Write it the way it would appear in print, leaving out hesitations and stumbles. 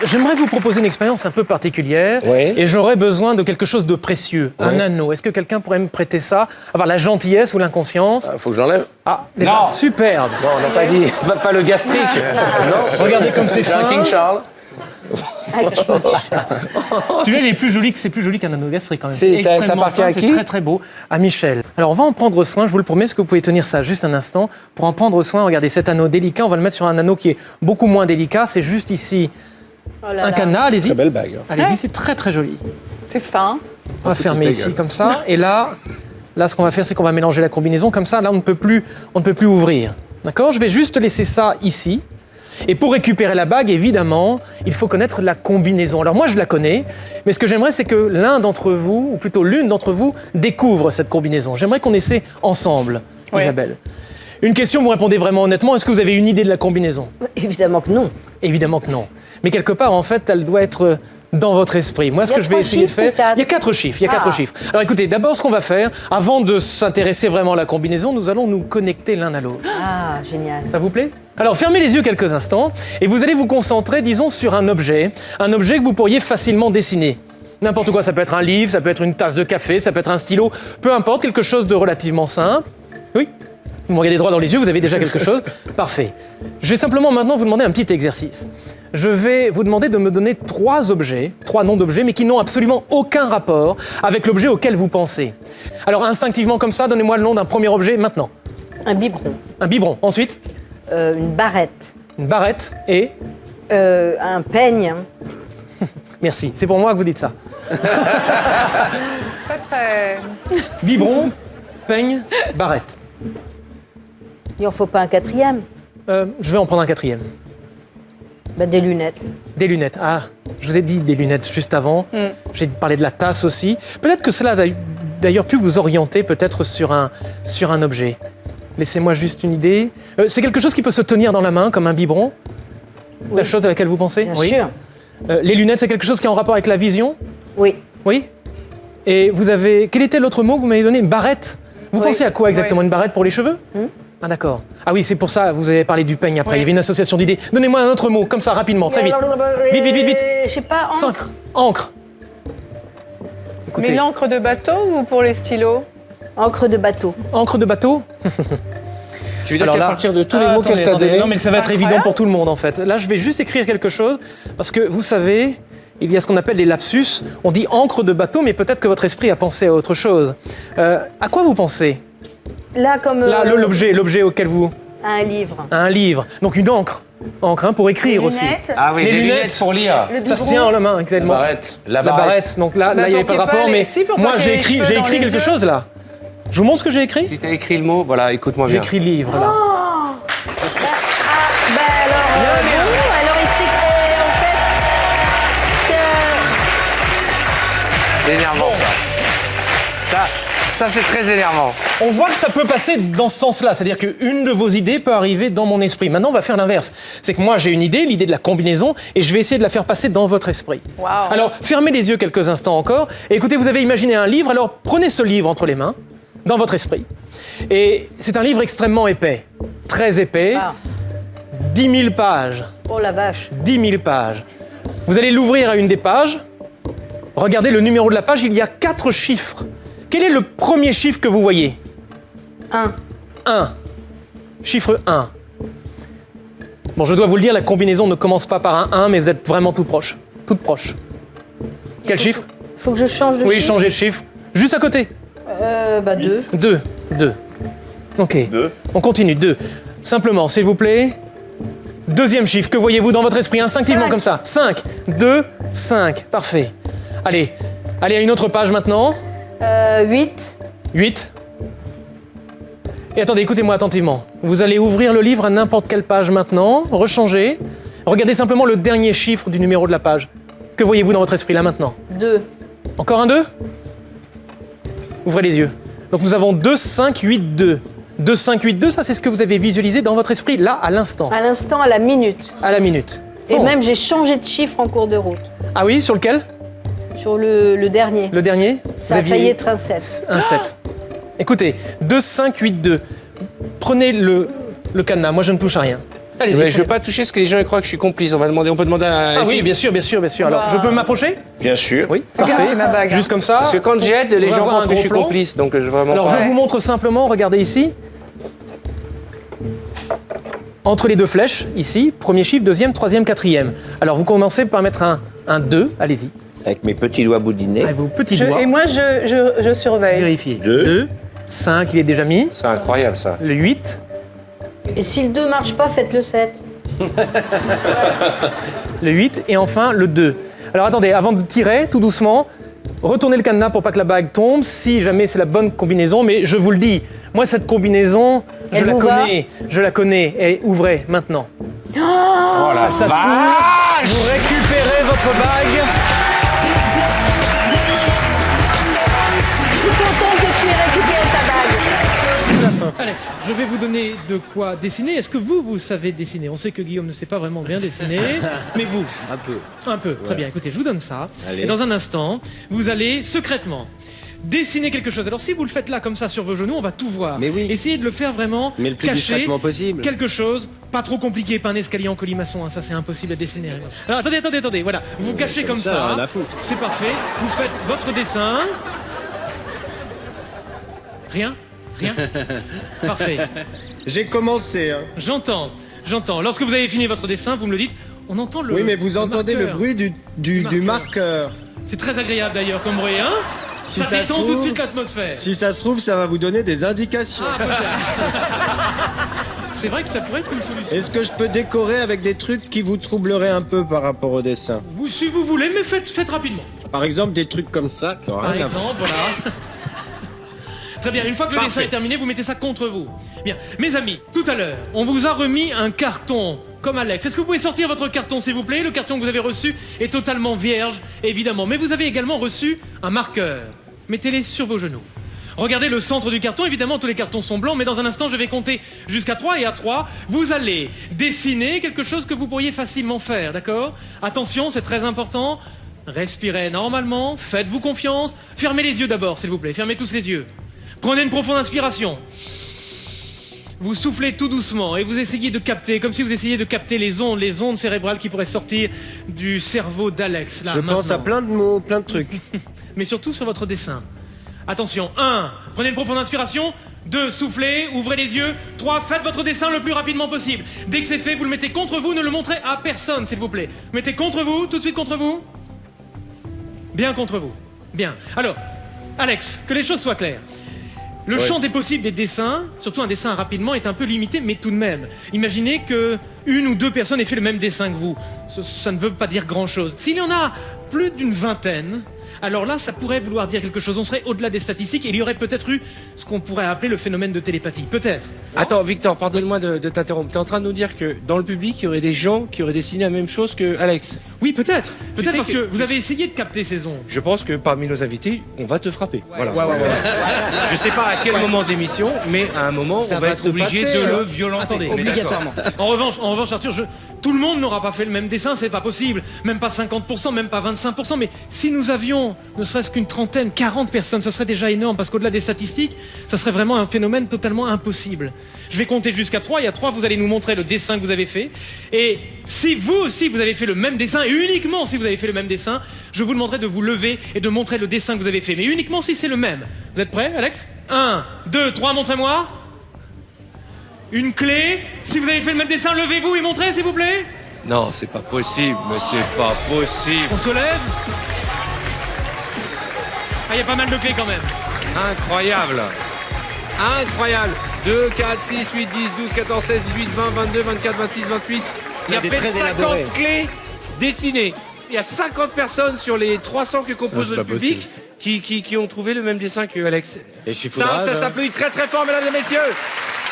J'aimerais vous proposer une expérience un peu particulière. Oui. Et j'aurais besoin de quelque chose de précieux, un anneau. Est-ce que quelqu'un pourrait me prêter ça? Avoir la gentillesse ou l'inconscience? Faut que j'enlève. Ah, déjà, Non. superbe. Non, on n'a pas dit. Pas le gastrique. Non. Regardez comme c'est fin. King Charles. Celui-là, il est plus joli c'est plus joli qu'un anneau gastrique quand même. Ça extrêmement appartient fin, à qui? C'est très très beau. À Michel. Alors on va en prendre soin, je vous le promets. Est-ce que vous pouvez tenir ça juste un instant? Pour en prendre soin, regardez cet anneau délicat, on va le mettre sur un anneau qui est beaucoup moins délicat. C'est juste ici un cadenas, allez-y. Très belle bague. Allez-y, c'est très très joli. C'est fin. On va fermer ici comme ça. Et là, ce qu'on va faire, c'est qu'on va mélanger la combinaison comme ça. Là, on ne peut plus ouvrir. D'accord? Je vais juste laisser ça ici. Et pour récupérer la bague, évidemment, il faut connaître la combinaison. Alors moi, je la connais, mais ce que j'aimerais, c'est que l'un d'entre vous, ou plutôt l'une d'entre vous, découvre cette combinaison. J'aimerais qu'on essaie ensemble, Isabelle. Une question, vous répondez vraiment honnêtement. Est-ce que vous avez une idée de la combinaison? Évidemment que non. Évidemment que non. Mais quelque part, en fait, elle doit être dans votre esprit. Moi, ce que je vais essayer de faire... Il y a 4 chiffres, chiffres. Alors écoutez, d'abord, ce qu'on va faire, avant de s'intéresser vraiment à la combinaison, nous allons nous connecter l'un à l'autre. Ah, génial. Ça vous plaît? Alors, fermez les yeux quelques instants et vous allez vous concentrer, disons, sur un objet que vous pourriez facilement dessiner. N'importe quoi, ça peut être un livre, ça peut être une tasse de café, ça peut être un stylo, peu importe, quelque chose de relativement simple. Oui? Vous me regardez droit dans les yeux, vous avez déjà quelque chose? Parfait. Je vais simplement maintenant vous demander un petit exercice. Je vais vous demander de me donner 3 noms d'objets, mais qui n'ont absolument aucun rapport avec l'objet auquel vous pensez. Alors, instinctivement comme ça, donnez-moi le nom d'un premier objet maintenant. Un biberon. Un biberon. Ensuite? Une barrette. Une barrette et... Un peigne. Merci, c'est pour moi que vous dites ça. C'est pas très... Biberon, peigne, barrette. Il en faut pas un 4e? Je vais en prendre un 4e. Des lunettes. Des lunettes. Ah, je vous ai dit des lunettes juste avant. J'ai parlé de la tasse aussi. Peut-être que cela a d'ailleurs pu vous orienter peut-être sur un objet. Laissez-moi juste une idée. C'est quelque chose qui peut se tenir dans la main, comme un biberon? Oui. La chose à laquelle vous pensez? Bien sûr. Les lunettes, c'est quelque chose qui est en rapport avec la vision? Oui. Oui? Et vous avez... Quel était l'autre mot que vous m'avez donné? Une barrette? Vous Oui. pensez à quoi exactement? Une barrette pour les cheveux? Ah d'accord. Ah oui, c'est pour ça, vous avez parlé du peigne après. Oui. Il y avait une association d'idées. Donnez-moi un autre mot, comme ça, rapidement, très vite. Vite, vite, vite, vite. Je sais pas, encre. Encre. Mais Écoutez, l'encre de bateau ou pour les stylos? Encre de bateau. encre de bateau? Tu veux dire Alors qu'à là- partir de tous les Ah, mots qu'elle attendez, t'a attendez. donnés... Non, mais ça va être évident pour tout le monde, en fait. Là, je vais juste écrire quelque chose, parce que, vous savez, il y a ce qu'on appelle les lapsus. On dit encre de bateau, mais peut-être que votre esprit a pensé à autre chose. À quoi vous pensez? Là, comme... Là, l'objet auquel vous... Un livre. Un livre. Donc une encre. Encre, hein, pour écrire aussi. Ah oui, Les les lunettes lunettes. pour lire. Ça se tient dans la main, La exactement. barrette. La barrette. Donc là, il n'y avait pas de rapport, mais moi, j'ai écrit quelque chose, là. Je vous montre ce que j'ai écrit? Si t'as écrit le mot, voilà, écoute-moi J'ai bien. écrit livre, là. Alors ici, en fait, C'est énervant, ça, c'est très énervant. On voit que ça peut passer dans ce sens-là, c'est-à-dire qu'une de vos idées peut arriver dans mon esprit. Maintenant, on va faire l'inverse. C'est que moi, j'ai une idée, l'idée de la combinaison, et je vais essayer de la faire passer dans votre esprit. Wow. Alors, fermez les yeux quelques instants encore, et écoutez, vous avez imaginé un livre, alors prenez ce livre entre les mains, dans votre esprit. Et c'est un livre extrêmement épais, très épais, 10 000 pages. oh la vache. 10 000 pages. Vous allez l'ouvrir à une des pages. Regardez le numéro de la page, il y a 4 chiffres. Quel est le premier chiffre que vous voyez? 1. 1. Chiffre 1. Bon, je dois vous le dire, la combinaison ne commence pas par un 1, mais vous êtes vraiment tout proche. Toute proche. Quel chiffre? Faut que je change de Oui, chiffre. changez de chiffre. Juste à côté. 2. 2. 2. Ok. 2. On continue. 2. Simplement, s'il vous plaît. Deuxième chiffre, que voyez-vous dans votre esprit instinctivement 5. comme ça? 5. 2, 5. Parfait. Allez à une autre page maintenant. 8. 8. Et attendez, écoutez-moi attentivement. Vous allez ouvrir le livre à n'importe quelle page maintenant, rechanger. Regardez simplement le dernier chiffre du numéro de la page. Que voyez-vous dans votre esprit là maintenant? 2. Encore un 2? Ouvrez les yeux. Donc nous avons 2, 5, 8, 2. 2, 5, 8, 2, ça c'est ce que vous avez visualisé dans votre esprit là, à l'instant, À l'instant, à la minute. à la minute. Et Bon. même, j'ai changé de chiffre en cours de route. Ah oui, sur lequel? Sur le dernier. Le dernier? Ça Vous a failli aviez être un 7. un 7. Écoutez, 2, 5, 8, 2. Prenez le cadenas, moi je ne touche à rien. Allez-y. Mais je veux pas toucher parce que les gens ils croient que je suis complice. On peut demander à Ah oui, FX. bien sûr, bien sûr, bien sûr. Alors, Bah. je peux m'approcher? Bien sûr. Oui, Regarde, parfait. c'est ma bague, hein. Juste comme ça. Parce que quand j'aide, les On va gens avoir pensent un que je gros suis plan. complice, donc je vraiment. Alors, pas... je vous montre simplement, regardez ici. Entre les deux flèches, ici, premier chiffre, deuxième, troisième, quatrième. Alors, vous commencez par mettre un 2, allez-y. Avec mes petits doigts boudinés. Avec vos petits doigts, Et moi, je surveille. vérifiez. Deux. 2, 5, il est déjà mis. C'est incroyable ça. Le 8, Et si le 2 marche pas, faites le 7. le 8 et enfin le 2. Alors, attendez, avant de tirer, tout doucement, retournez le cadenas pour pas que la bague tombe, si jamais c'est la bonne combinaison. Mais je vous le dis, moi, cette combinaison, je Elle la vous va connais. Je la connais. Et ouvrez, maintenant. Oh la Ça s'ouvre, vous récupérez votre bague. Je suis contente que tu aies récupéré ta bague. Alex, je vais vous donner de quoi dessiner. Est-ce que vous savez dessiner? On sait que Guillaume ne sait pas vraiment bien dessiner, mais vous? Un peu. Un peu, très bien. Écoutez, je vous donne ça. Allez. Et dans un instant, vous allez secrètement dessiner quelque chose. Alors si vous le faites là, comme ça, sur vos genoux, on va tout voir. Mais oui. Essayez de le faire vraiment Mais le plus caché. discrètement possible. Quelque chose, pas trop compliqué, pas un escalier en colimaçon, hein, ça c'est impossible à dessiner. Alors attendez, voilà. Vous vous cachez comme ça. rien à foutre. C'est parfait. Vous faites votre dessin. Rien? Parfait. J'ai commencé. Hein. J'entends. Lorsque vous avez fini votre dessin, vous me le dites. On entend le. Oui, mais vous entendez le marqueur. bruit du marqueur. C'est très agréable d'ailleurs comme bruit, hein? Si ça ça se détend tout de trouve- suite l'atmosphère. Si ça se trouve, ça va vous donner des indications. Ah, peut-être. C'est vrai que ça pourrait être une solution. Est-ce que je peux décorer avec des trucs qui vous troubleraient un peu par rapport au dessin? Vous, si vous voulez, mais faites rapidement. Par exemple, des trucs comme ça qui ont Par rien à voir. exemple, voilà. Très bien, une fois que le dessin est terminé, vous mettez ça contre vous. Bien, mes amis, tout à l'heure, on vous a remis un carton, comme Alex. Est-ce que vous pouvez sortir votre carton, s'il vous plaît? Le carton que vous avez reçu est totalement vierge, évidemment. Mais vous avez également reçu un marqueur. Mettez-les sur vos genoux. Regardez le centre du carton, évidemment tous les cartons sont blancs, mais dans un instant je vais compter jusqu'à 3 et à 3, vous allez dessiner quelque chose que vous pourriez facilement faire, d'accord? Attention, c'est très important, respirez normalement, faites-vous confiance, fermez les yeux d'abord s'il vous plaît, fermez tous les yeux. Prenez une profonde inspiration. Vous soufflez tout doucement et vous essayez de capter, comme si vous essayiez de capter les ondes cérébrales qui pourraient sortir du cerveau d'Alex. Là, Je pense à maintenant. plein de mots, plein de trucs. Mais surtout sur votre dessin. Attention, 1, prenez une profonde inspiration. 2, soufflez, ouvrez les yeux. 3, faites votre dessin le plus rapidement possible. Dès que c'est fait, vous le mettez contre vous, ne le montrez à personne, s'il vous plaît. Mettez contre vous, tout de suite contre vous. Bien contre vous. Bien. Alors, Alex, que les choses soient claires. Le champ des possibles des dessins, surtout un dessin rapidement, est un peu limité, mais tout de même. Imaginez que une ou deux personnes aient fait le même dessin que vous. Ça ne veut pas dire grand-chose. S'il y en a plus d'une vingtaine, alors là, ça pourrait vouloir dire quelque chose. On serait au-delà des statistiques et il y aurait peut-être eu ce qu'on pourrait appeler le phénomène de télépathie. Peut-être. Attends, Victor, pardonne-moi de t'interrompre. T'es en train de nous dire que dans le public, il y aurait des gens qui auraient dessiné la même chose que Alex. Oui, peut-être. Peut-être sais parce que que- vous avez essayé de capter ces ondes. Je pense que parmi nos invités, on va te frapper. Voilà. Je sais pas à quel moment d'émission, mais à un moment, Ça on va va être se obligé passer, de hein. le violenter. Attendez, On est d'accord. En revanche, Arthur, tout le monde n'aura pas fait le même dessin, c'est pas possible. Même pas 50%, même pas 25%. Mais si nous avions ne serait-ce qu'une trentaine, 40 personnes, ce serait déjà énorme parce qu'au-delà des statistiques, ça serait vraiment un phénomène totalement impossible. Je vais compter jusqu'à 3 et à 3, vous allez nous montrer le dessin que vous avez fait. Et si vous aussi vous avez fait le même dessin, et uniquement si vous avez fait le même dessin, je vous demanderai de vous lever et de montrer le dessin que vous avez fait. Mais uniquement si c'est le même. Vous êtes prêts, Alex? 1, 2, 3, montrez-moi. Une clé. Si vous avez fait le même dessin, levez-vous et montrez, s'il vous plaît. Non, c'est pas possible, mais c'est pas possible. On se lève. Ah, il y a pas mal de clés quand même. Incroyable. Incroyable. 2, 4, 6, 8, 10, 12, 14, 16, 18, 20, 22, 24, 26, 28. Il y a des près de très 50 élaborés. clés dessinées. Il y a 50 personnes sur les 300 que compose Non, c'est le pas public qui ont trouvé le même dessin que Alex. Et je suis Ça foudrage, hein. s'applaudit très très fort, mesdames et messieurs.